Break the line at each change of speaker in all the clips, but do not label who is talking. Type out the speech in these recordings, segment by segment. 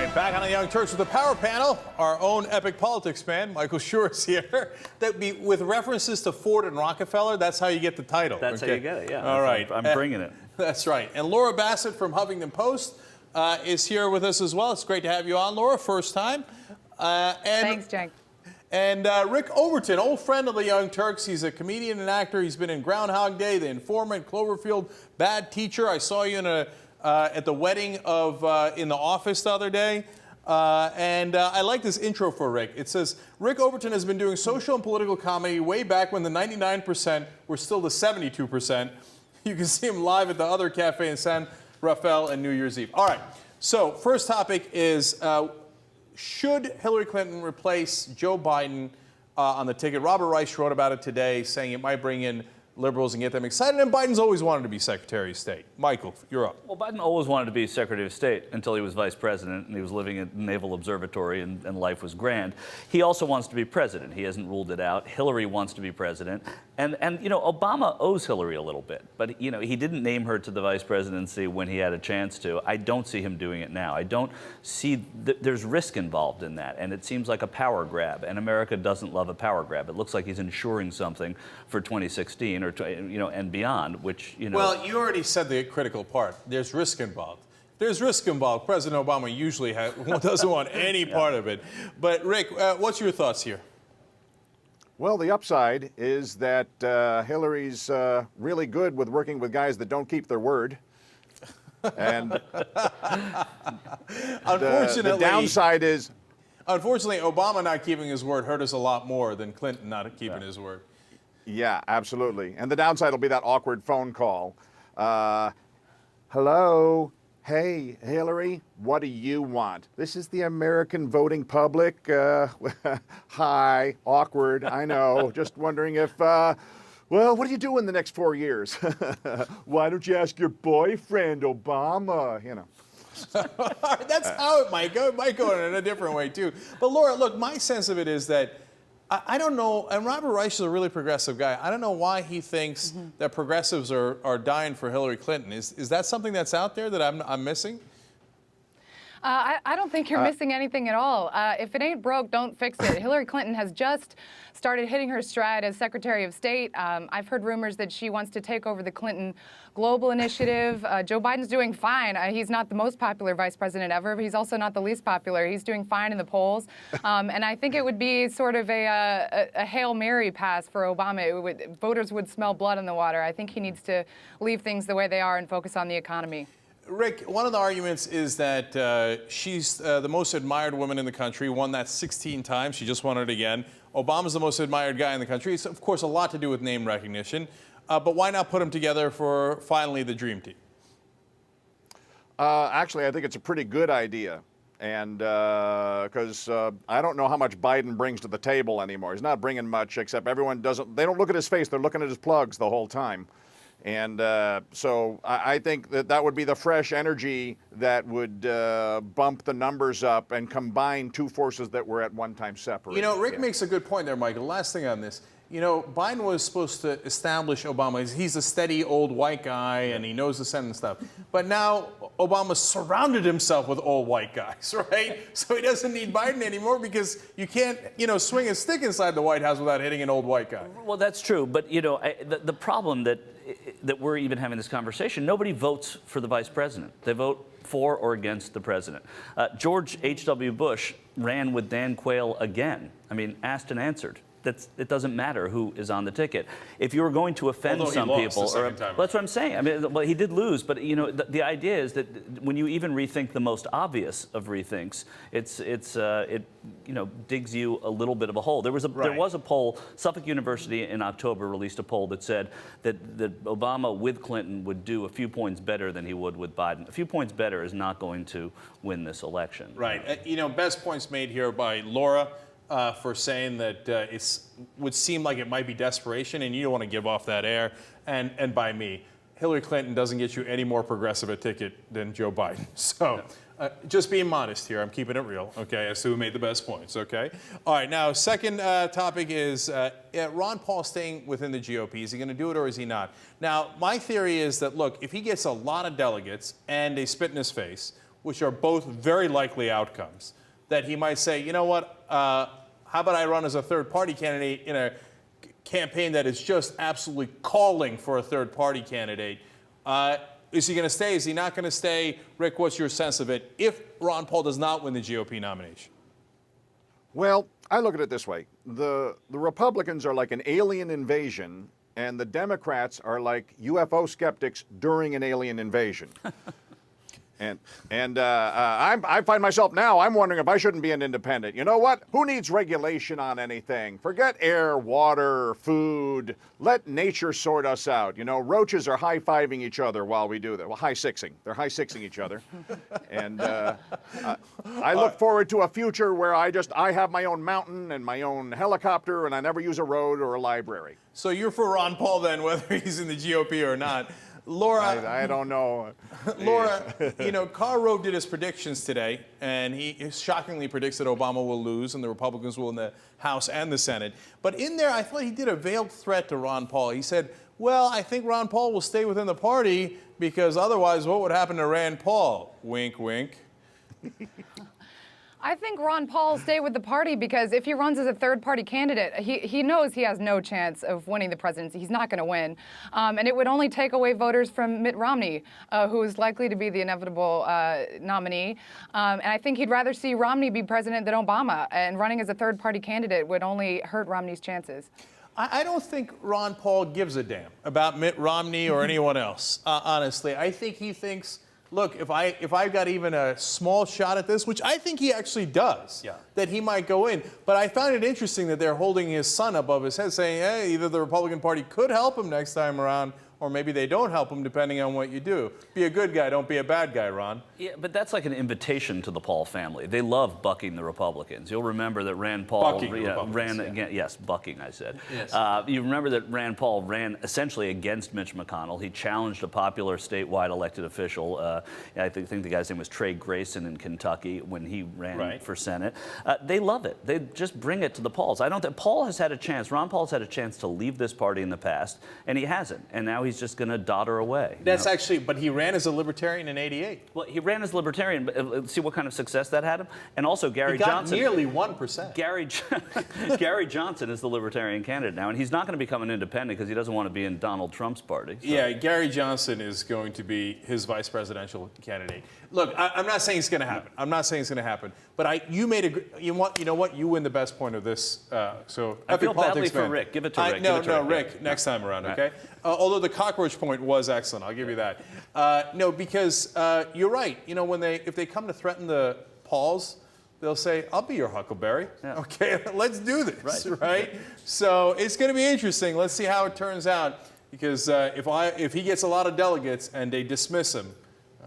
right, back on the Young Turks with the Power Panel. Our own epic politics man, Michael Schur, is here. With references to Ford and Rockefeller, that's how you get the title.
That's how you get it, yeah.
All right.
I'm bringing it.
That's right. And Laura Bassett from Huffington Post is here with us as well. It's great to have you on, Laura, first time.
Thanks, Jake.
And Rick Overton, old friend of the Young Turks. He's a comedian and actor. He's been in Groundhog Day, The Informant, Cloverfield, Bad Teacher. I saw you in at the wedding of in The Office the other day. I like this intro for Rick. It says, Rick Overton has been doing social and political comedy way back when the 99% were still the 72%. You can see him live at the Other Cafe in San Rafael and New Year's Eve. All right, so first topic is, should Hillary Clinton replace Joe Biden on the ticket? Robert Reich wrote about it today, saying it might bring in liberals and get them excited, and Biden's always wanted to be Secretary of State. Michael, you're up.
Well, Biden always wanted to be Secretary of State until he was Vice President and he was living at Naval Observatory and life was grand. He also wants to be president. He hasn't ruled it out. Hillary wants to be president. And you know, Obama owes Hillary a little bit, but you know, he didn't name her to the vice presidency when he had a chance to. I don't see him doing it now. I don't see there's risk involved in that, and it seems like a power grab, and America doesn't love a power grab. It looks like he's ensuring something for 2016 or and beyond, which, you know.
Well, you already said the critical part. There's risk involved. There's risk involved. President Obama usually doesn't want any part of it. But Rick, what's your thoughts here?
Well, the upside is that Hillary's really good with working with guys that don't keep their word. And
unfortunately,
the downside is...
Unfortunately, Obama not keeping his word hurt us a lot more than Clinton not keeping his word.
Yeah, absolutely. And the downside will be that awkward phone call. Hello? Hey, Hillary, what do you want? This is the American voting public. Hi, awkward, I know. Just wondering if, well, what do you do in the next 4 years? Why don't you ask your boyfriend, Obama, you know.
That's how it might go. It might go in a different way, too. But, Laura, look, my sense of it is that I don't know, and Robert Reich is a really progressive guy. I don't know why he thinks that progressives are dying for Hillary Clinton. Is that something that's out there that I'm missing?
I don't think you're missing anything at all. If it ain't broke, don't fix it. Hillary Clinton has just started hitting her stride as Secretary of State. I've heard rumors that she wants to take over the Clinton Global Initiative. Joe Biden's doing fine. He's not the most popular vice president ever, but he's also not the least popular. He's doing fine in the polls. And I think it would be sort of a Hail Mary pass for Obama. Voters would smell blood in the water. I think he needs to leave things the way they are and focus on the economy.
Rick, one of the arguments is that she's the most admired woman in the country, won that 16 times. She just won it again. Obama's the most admired guy in the country. It's, of course, a lot to do with name recognition. But why not put them together for, finally, the dream team?
Actually, I think it's a pretty good idea. And because I don't know how much Biden brings to the table anymore. He's not bringing much, except everyone doesn't, they don't look at his face. They're looking at his plugs the whole time. And so I think that would be the fresh energy that would bump the numbers up and combine two forces that were at one time separate.
You know, Rick makes a good point there, Michael. Last thing on this. You know, Biden was supposed to establish Obama. He's a steady old white guy, and he knows the Senate and stuff. But now Obama surrounded himself with old white guys, right? So he doesn't need Biden anymore because you can't, you know, swing a stick inside the White House without hitting an old white guy.
Well, that's true. But, you know, the problem that we're even having this conversation, nobody votes for the vice president. They vote for or against the president. George H.W. Bush ran with Dan Quayle again. I mean, asked and answered. It doesn't matter who is on the ticket. If you were going to offend some people, well, that's what I'm saying. I mean, well, he did lose, but you know, the idea is that when you even rethink the most obvious of rethinks, it you know, digs you a little bit of a hole. There was a poll. Suffolk University in October released a poll that said that Obama with Clinton would do a few points better than he would with Biden. A few points better is not going to win this election.
Right. You know, best points made here by Laura. For saying that it would seem like it might be desperation, and you don't want to give off that air. And by me, Hillary Clinton doesn't get you any more progressive a ticket than Joe Biden. So just being modest here. I'm keeping it real, okay? I assume we made the best points, okay? All right, now, second topic is Ron Paul staying within the GOP. Is he going to do it or is he not? Now, my theory is that, look, if he gets a lot of delegates and they spit in his face, which are both very likely outcomes, that he might say, you know what, how about I run as a third-party candidate in a campaign that is just absolutely calling for a third-party candidate? Is he going to stay? Is he not going to stay? Rick, what's your sense of it if Ron Paul does not win the GOP nomination?
Well, I look at it this way. The Republicans are like an alien invasion, and the Democrats are like UFO skeptics during an alien invasion. I find myself now, I'm wondering if I shouldn't be an independent. You know what? Who needs regulation on anything? Forget air, water, food. Let nature sort us out. You know, roaches are high-fiving each other while we do that. Well, high-sixing. They're high-sixing each other. And I look forward to a future where I have my own mountain and my own helicopter, and I never use a road or a library.
So you're for Ron Paul then, whether he's in the GOP or not. Laura,
I don't know.
Laura, you know, Karl Rove did his predictions today, and he shockingly predicts that Obama will lose and the Republicans will in the House and the Senate. But in there, I thought he did a veiled threat to Ron Paul. He said, well, I think Ron Paul will stay within the party because otherwise what would happen to Rand Paul? Wink, wink.
I think Ron Paul will stay with the party because if he runs as a third-party candidate, he knows he has no chance of winning the presidency. He's not going to win. And it would only take away voters from Mitt Romney, who is likely to be the inevitable nominee. And I think he'd rather see Romney be president than Obama. And running as a third-party candidate would only hurt Romney's chances.
I don't think Ron Paul gives a damn about Mitt Romney or anyone else, honestly. I think he thinks, look, if I've got even a small shot at this, which I think he actually does, that he might go in. But I found it interesting that they're holding his son above his head saying, hey, either the Republican Party could help him next time around, or maybe they don't help him depending on what you do. Be a good guy, don't be a bad guy, Ron.
Yeah, but that's like an invitation to the Paul family. They love bucking the Republicans. You'll remember that Rand Paul ran against, yes, bucking, I said. Yes. You remember that Rand Paul ran essentially against Mitch McConnell. He challenged a popular statewide elected official. I think the guy's name was Trey Grayson in Kentucky when he ran for Senate. They love it. They just bring it to the Pauls. I don't think Paul has had a chance. Ron Paul's had a chance to leave this party in the past, and he hasn't. And now he's just going to dodder away.
That's actually, but he ran as a libertarian in '88.
Well, he ran as libertarian, but see what kind of success that had him. And also Gary Johnson.
He got nearly 1%.
Gary Johnson is the libertarian candidate now, and he's not going to become an independent because he doesn't want to be in Donald Trump's party. So.
Yeah, Gary Johnson is going to be his vice presidential candidate. Look, I'm not saying it's going to happen. I'm not saying it's going to happen. But you know what? You win the best point of this. So
I feel badly for Rick. Give it to Rick.
No, Rick. Next time around, okay? Although the cockroach point was excellent, I'll give you that. No, because you're right. You know, if they come to threaten the Pauls, they'll say, "I'll be your Huckleberry." Yeah. Okay, let's do this. Right? So it's going to be interesting. Let's see how it turns out. Because if he gets a lot of delegates and they dismiss him,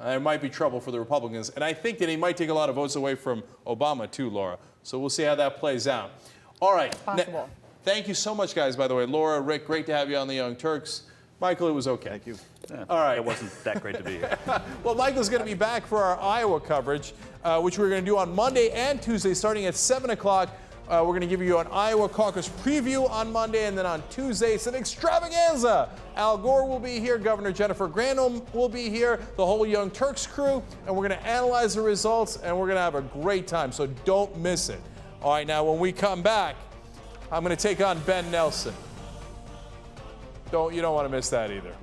there might be trouble for the Republicans. And I think that he might take a lot of votes away from Obama, too, Laura. So we'll see how that plays out. All right.
Possible.
Thank you so much, guys, by the way. Laura, Rick, great to have you on the Young Turks. Michael, it was okay.
Thank you.
Yeah,
all right.
It wasn't that great to be here.
Well, Michael's going to be back for our Iowa coverage, which we're going to do on Monday and Tuesday, starting at 7 o'clock. We're going to give you an Iowa caucus preview on Monday, and then on Tuesday, it's an extravaganza. Al Gore will be here. Governor Jennifer Granholm will be here, the whole Young Turks crew, and we're going to analyze the results, and we're going to have a great time, so don't miss it. All right, now, when we come back, I'm going to take on Ben Nelson. You don't want to miss that either.